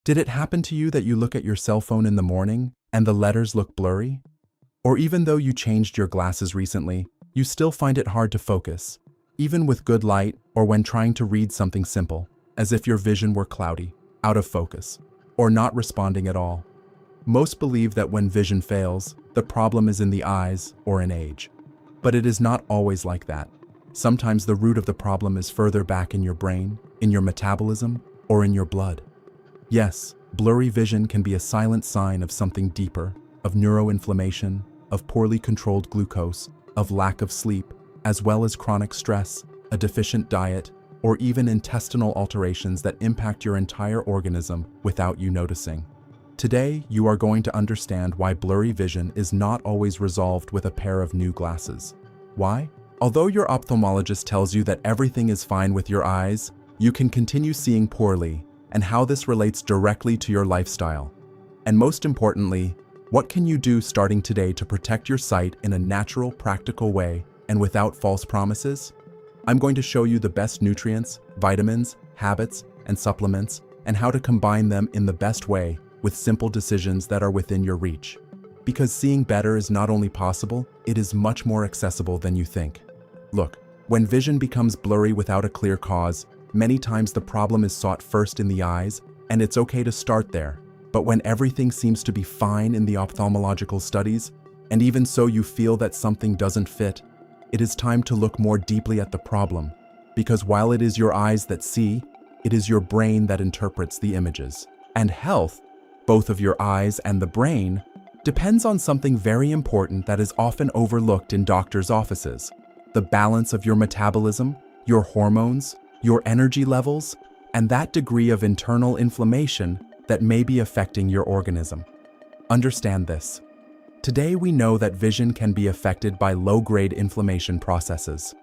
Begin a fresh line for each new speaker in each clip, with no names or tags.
Did it happen to you that you look at your cell phone in the morning and the letters look blurry? Or even though you changed your glasses recently, you still find it hard to focus, even with good light or when trying to read something simple, as if your vision were cloudy, out of focus, or not responding at all. Most believe that when vision fails, the problem is in the eyes or in age. But it is not always like that. Sometimes the root of the problem is further back in your brain, in your metabolism, or in your blood. Yes, blurry vision can be a silent sign of something deeper, of neuroinflammation, of poorly controlled glucose, of lack of sleep, as well as chronic stress, a deficient diet, or even intestinal alterations that impact your entire organism without you noticing. Today, you are going to understand why blurry vision is not always resolved with a pair of new glasses. Why? Although your ophthalmologist tells you that everything is fine with your eyes, you can continue seeing poorly, and how this relates directly to your lifestyle. And most importantly, what can you do starting today to protect your sight in a natural, practical way and without false promises? I'm going to show you the best nutrients, vitamins, habits, and supplements, and how to combine them in the best way with simple decisions that are within your reach. Because seeing better is not only possible, it is much more accessible than you think. Look, when vision becomes blurry without a clear cause, many times the problem is sought first in the eyes, and it's okay to start there. But when everything seems to be fine in the ophthalmological studies, and even so you feel that something doesn't fit, it is time to look more deeply at the problem. Because while it is your eyes that see, it is your brain that interprets the images. And health, both of your eyes and the brain, depends on something very important that is often overlooked in doctors' offices: the balance of your metabolism, your hormones, your energy levels, and that degree of internal inflammation that may be affecting your organism. Understand this. Today we know that vision can be affected by low-grade inflammation processes.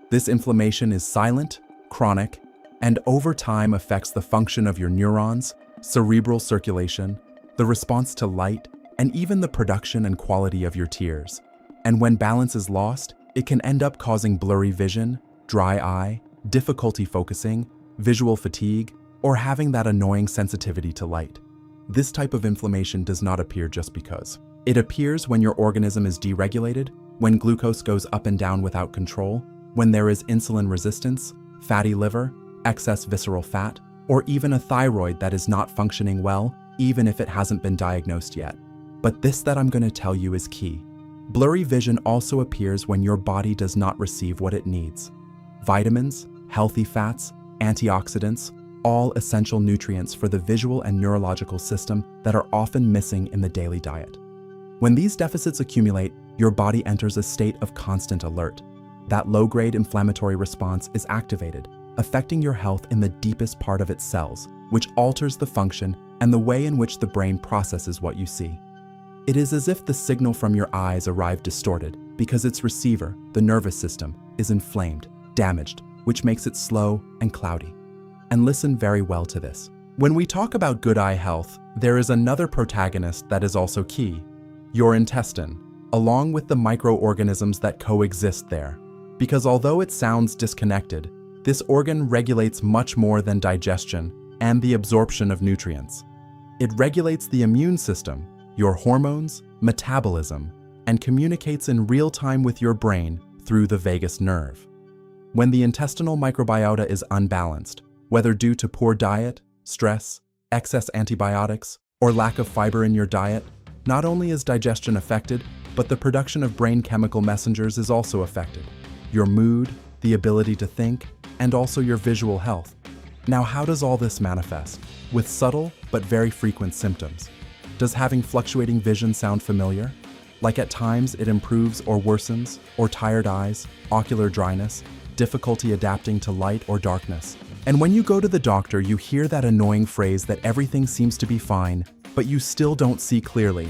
This inflammation is silent, chronic, and over time affects the function of your neurons, cerebral circulation, the response to light, and even the production and quality of your tears. And when balance is lost, it can end up causing blurry vision, dry eye, difficulty focusing, visual fatigue, or having that annoying sensitivity to light. This type of inflammation does not appear just because. It appears when your organism is deregulated, when glucose goes up and down without control, when there is insulin resistance, fatty liver, excess visceral fat, or even a thyroid that is not functioning well, even if it hasn't been diagnosed yet. But this that I'm going to tell you is key. Blurry vision also appears when your body does not receive what it needs. Vitamins, healthy fats, antioxidants, all essential nutrients for the visual and neurological system that are often missing in the daily diet. When these deficits accumulate, your body enters a state of constant alert. That low-grade inflammatory response is activated, affecting your health in the deepest part of its cells, which alters the function and the way in which the brain processes what you see. It is as if the signal from your eyes arrived distorted because its receiver, the nervous system, is inflamed, damaged, which makes it slow and cloudy. And listen very well to this. When we talk about good eye health, there is another protagonist that is also key: your intestine, along with the microorganisms that coexist there. Because although it sounds disconnected, this organ regulates much more than digestion and the absorption of nutrients. It regulates the immune system, your hormones, metabolism, and communicates in real time with your brain through the vagus nerve. When the intestinal microbiota is unbalanced, whether due to poor diet, stress, excess antibiotics, or lack of fiber in your diet, not only is digestion affected, but the production of brain chemical messengers is also affected. Your mood, the ability to think, and also your visual health. Now, how does all this manifest? With subtle but very frequent symptoms. Does having fluctuating vision sound familiar? Like at times it improves or worsens, or tired eyes, ocular dryness, difficulty adapting to light or darkness. And when you go to the doctor, you hear that annoying phrase that everything seems to be fine, but you still don't see clearly.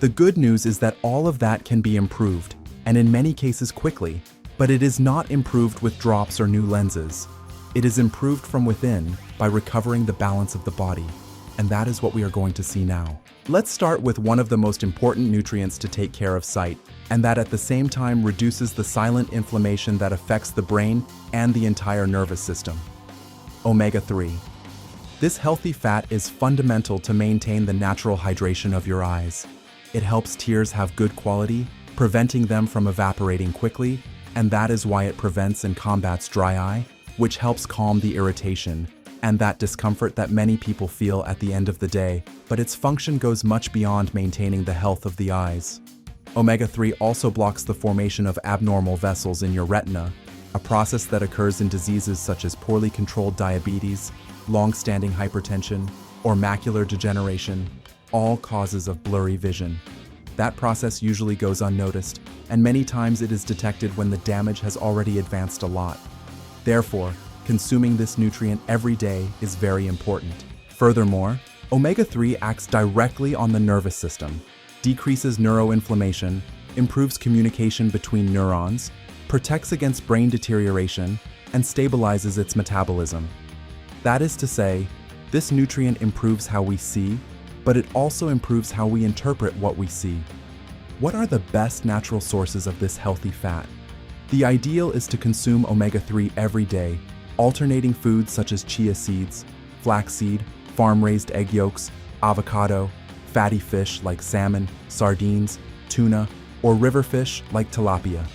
The good news is that all of that can be improved, and in many cases quickly, but it is not improved with drops or new lenses. It is improved from within by recovering the balance of the body, and that is what we are going to see now. Let's start with one of the most important nutrients to take care of sight, and that at the same time reduces the silent inflammation that affects the brain and the entire nervous system: omega-3. This healthy fat is fundamental to maintain the natural hydration of your eyes. It helps tears have good quality, preventing them from evaporating quickly, and that is why it prevents and combats dry eye, which helps calm the irritation and that discomfort that many people feel at the end of the day, but its function goes much beyond maintaining the health of the eyes. Omega-3 also blocks the formation of abnormal vessels in your retina, a process that occurs in diseases such as poorly controlled diabetes, long-standing hypertension, or macular degeneration, all causes of blurry vision. That process usually goes unnoticed, and many times it is detected when the damage has already advanced a lot. Therefore, consuming this nutrient every day is very important. Furthermore, omega-3 acts directly on the nervous system, decreases neuroinflammation, improves communication between neurons, protects against brain deterioration, and stabilizes its metabolism. That is to say, this nutrient improves how we see, but it also improves how we interpret what we see. What are the best natural sources of this healthy fat? The ideal is to consume omega-3 every day, alternating foods such as chia seeds, flaxseed, farm-raised egg yolks, avocado, fatty fish like salmon, sardines, tuna, or river fish like tilapia.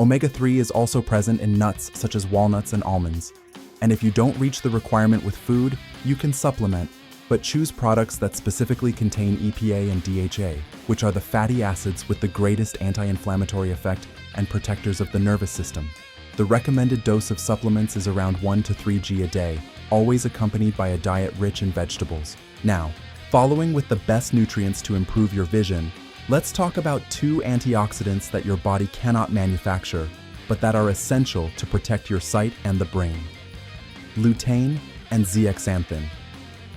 Omega-3 is also present in nuts such as walnuts and almonds. And if you don't reach the requirement with food, you can supplement, but choose products that specifically contain EPA and DHA, which are the fatty acids with the greatest anti-inflammatory effect and protectors of the nervous system. The recommended dose of supplements is around 1 to 3 g a day, always accompanied by a diet rich in vegetables. Now, following with the best nutrients to improve your vision, let's talk about 2 antioxidants that your body cannot manufacture, but that are essential to protect your sight and the brain. Lutein and Zeaxanthin.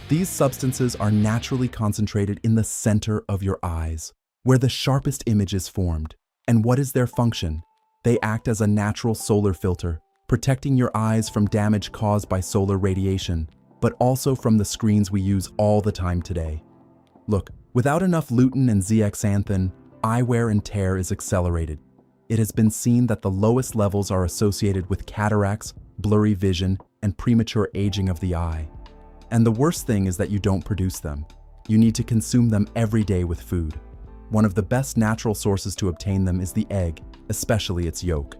These substances are naturally concentrated in the center of your eyes, where the sharpest image is formed. And what is their function? They act as a natural solar filter, protecting your eyes from damage caused by solar radiation, but also from the screens we use all the time today. Look, without enough lutein and zeaxanthin, eye wear and tear is accelerated. It has been seen that the lowest levels are associated with cataracts, blurry vision, and premature aging of the eye. And the worst thing is that you don't produce them. You need to consume them every day with food. One of the best natural sources to obtain them is the egg, especially its yolk.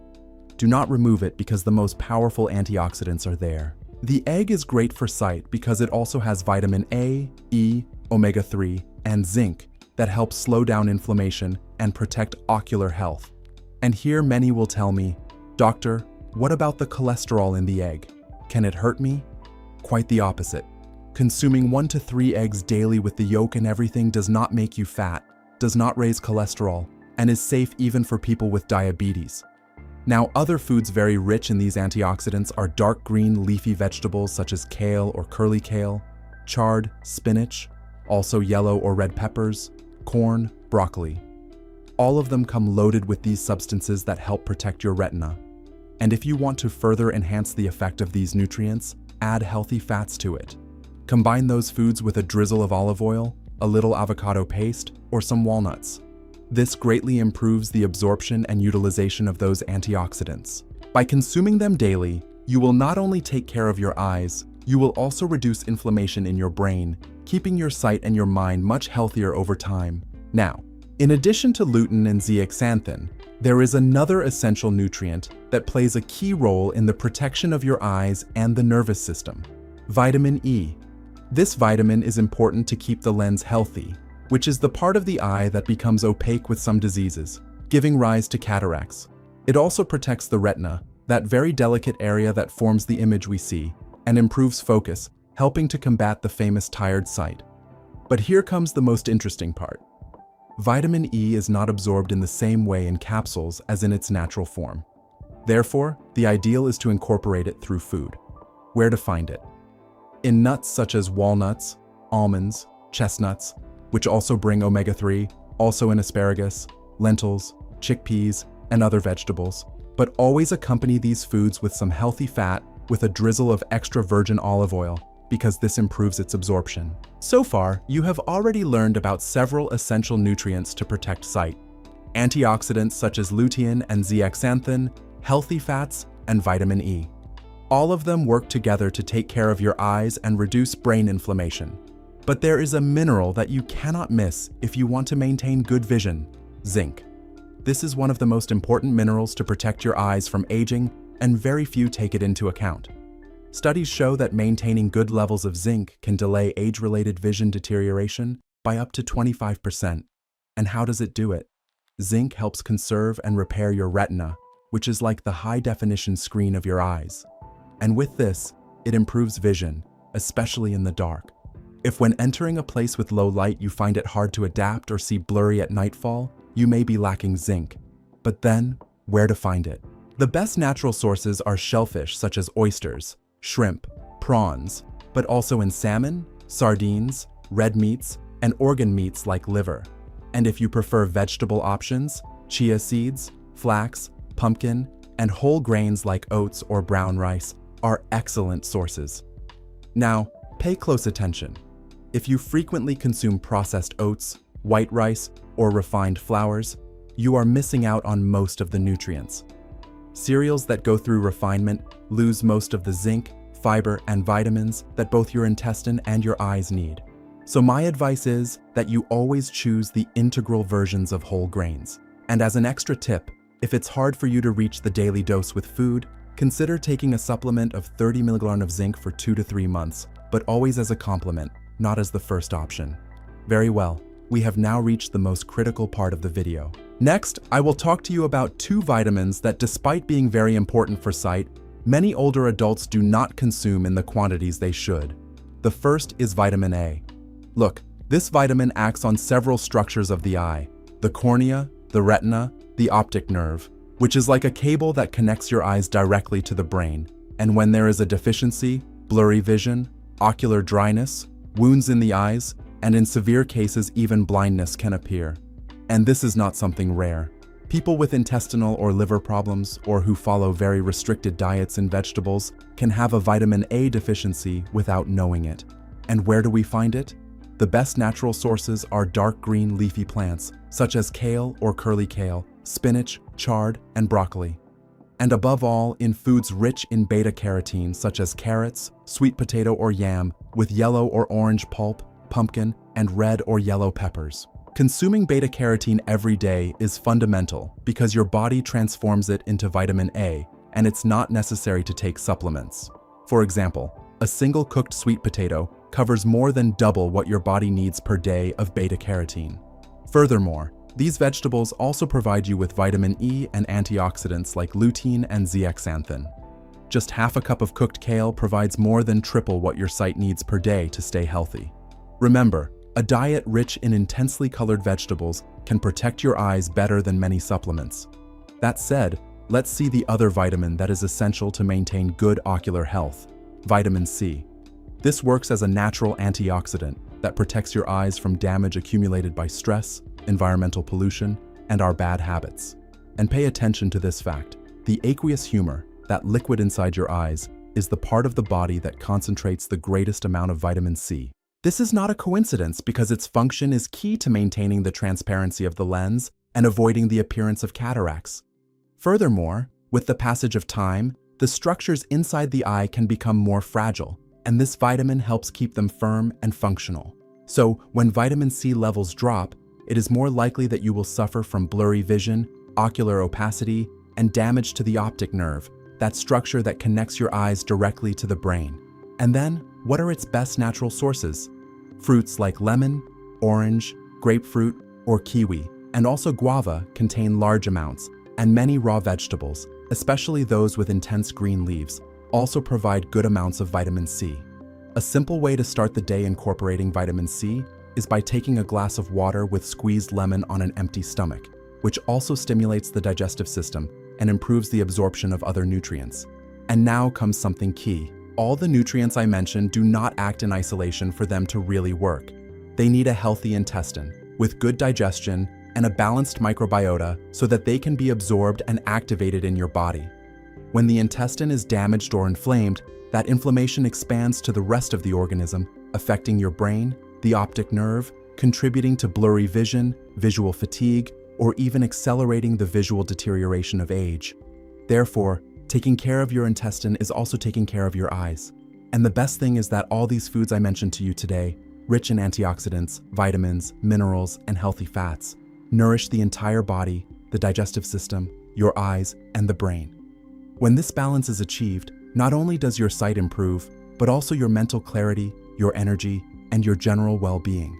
Do not remove it because the most powerful antioxidants are there. The egg is great for sight because it also has vitamin A, E, omega-3, and zinc that help slow down inflammation and protect ocular health. And here many will tell me, "Doctor, what about the cholesterol in the egg? Can it hurt me?" Quite the opposite. Consuming 1 to 3 eggs daily with the yolk and everything does not make you fat, does not raise cholesterol, and is safe even for people with diabetes. Now, other foods very rich in these antioxidants are dark green leafy vegetables such as kale or curly kale, chard, spinach, also yellow or red peppers, corn, broccoli. All of them come loaded with these substances that help protect your retina. And if you want to further enhance the effect of these nutrients, add healthy fats to it. Combine those foods with a drizzle of olive oil, a little avocado paste, or some walnuts. This greatly improves the absorption and utilization of those antioxidants. By consuming them daily, you will not only take care of your eyes, you will also reduce inflammation in your brain, keeping your sight and your mind much healthier over time. Now, in addition to lutein and zeaxanthin, there is another essential nutrient that plays a key role in the protection of your eyes and the nervous system: vitamin E. This vitamin is important to keep the lens healthy, which is the part of the eye that becomes opaque with some diseases, giving rise to cataracts. It also protects the retina, that very delicate area that forms the image we see, and improves focus, helping to combat the famous tired sight. But here comes the most interesting part. Vitamin E is not absorbed in the same way in capsules as in its natural form. Therefore, the ideal is to incorporate it through food. Where to find it? In nuts such as walnuts, almonds, chestnuts, which also bring omega-3, also in asparagus, lentils, chickpeas, and other vegetables. But always accompany these foods with some healthy fat with a drizzle of extra virgin olive oil, because this improves its absorption. So far, you have already learned about several essential nutrients to protect sight: antioxidants such as lutein and zeaxanthin, healthy fats, and vitamin E. All of them work together to take care of your eyes and reduce brain inflammation. But there is a mineral that you cannot miss if you want to maintain good vision: zinc. This is one of the most important minerals to protect your eyes from aging, and very few take it into account. Studies show that maintaining good levels of zinc can delay age-related vision deterioration by up to 25%. And how does it do it? Zinc helps conserve and repair your retina, which is like the high-definition screen of your eyes. And with this, it improves vision, especially in the dark. If when entering a place with low light you find it hard to adapt or see blurry at nightfall, you may be lacking zinc. But then, where to find it? The best natural sources are shellfish such as oysters, shrimp, prawns, but also in salmon, sardines, red meats, and organ meats like liver. And if you prefer vegetable options, chia seeds, flax, pumpkin, and whole grains like oats or brown rice are excellent sources. Now, pay close attention. If you frequently consume processed oats, white rice, or refined flours, you are missing out on most of the nutrients. Cereals that go through refinement lose most of the zinc, fiber, and vitamins that both your intestine and your eyes need. So my advice is that you always choose the integral versions of whole grains. And as an extra tip, if it's hard for you to reach the daily dose with food, consider taking a supplement of 30 mg of zinc for 2 to 3 months, but always as a complement, not as the first option. Very well, we have now reached the most critical part of the video. Next, I will talk to you about 2 vitamins that, despite being very important for sight, many older adults do not consume in the quantities they should. The first is vitamin A. Look, this vitamin acts on several structures of the eye: the cornea, the retina, the optic nerve, which is like a cable that connects your eyes directly to the brain. And when there is a deficiency, blurry vision, ocular dryness, wounds in the eyes, and in severe cases even blindness can appear. And this is not something rare. People with intestinal or liver problems, or who follow very restricted diets and vegetables, can have a vitamin A deficiency without knowing it. And where do we find it? The best natural sources are dark green leafy plants, such as kale or curly kale, spinach, chard, and broccoli. And above all, in foods rich in beta-carotene, such as carrots, sweet potato or yam, with yellow or orange pulp, pumpkin, and red or yellow peppers. Consuming beta-carotene every day is fundamental because your body transforms it into vitamin A, and it's not necessary to take supplements. For example, a single cooked sweet potato covers more than double what your body needs per day of beta-carotene. Furthermore, these vegetables also provide you with vitamin E and antioxidants like lutein and zeaxanthin. Just half a cup of cooked kale provides more than triple what your sight needs per day to stay healthy. Remember, a diet rich in intensely colored vegetables can protect your eyes better than many supplements. That said, let's see the other vitamin that is essential to maintain good ocular health: vitamin C. This works as a natural antioxidant that protects your eyes from damage accumulated by stress, environmental pollution, and our bad habits. And pay attention to this fact: the aqueous humor, that liquid inside your eyes, is the part of the body that concentrates the greatest amount of vitamin C. This is not a coincidence because its function is key to maintaining the transparency of the lens and avoiding the appearance of cataracts. Furthermore, with the passage of time, the structures inside the eye can become more fragile, and this vitamin helps keep them firm and functional. So, when vitamin C levels drop, it is more likely that you will suffer from blurry vision, ocular opacity, and damage to the optic nerve, that structure that connects your eyes directly to the brain. And then, what are its best natural sources? Fruits like lemon, orange, grapefruit, or kiwi, and also guava, contain large amounts, and many raw vegetables, especially those with intense green leaves, also provide good amounts of vitamin C. A simple way to start the day incorporating vitamin C is by taking a glass of water with squeezed lemon on an empty stomach, which also stimulates the digestive system and improves the absorption of other nutrients. And now comes something key. All the nutrients I mentioned do not act in isolation for them to really work. They need a healthy intestine, with good digestion and a balanced microbiota so that they can be absorbed and activated in your body. When the intestine is damaged or inflamed, that inflammation expands to the rest of the organism, affecting your brain, the optic nerve, contributing to blurry vision, visual fatigue, or even accelerating the visual deterioration of age. Therefore, Taking care of your intestine is also taking care of your eyes. And the best thing is that all these foods I mentioned to you today, rich in antioxidants, vitamins, minerals, and healthy fats, nourish the entire body, the digestive system, your eyes, and the brain. When this balance is achieved, not only does your sight improve, but also your mental clarity, your energy, and your general well-being.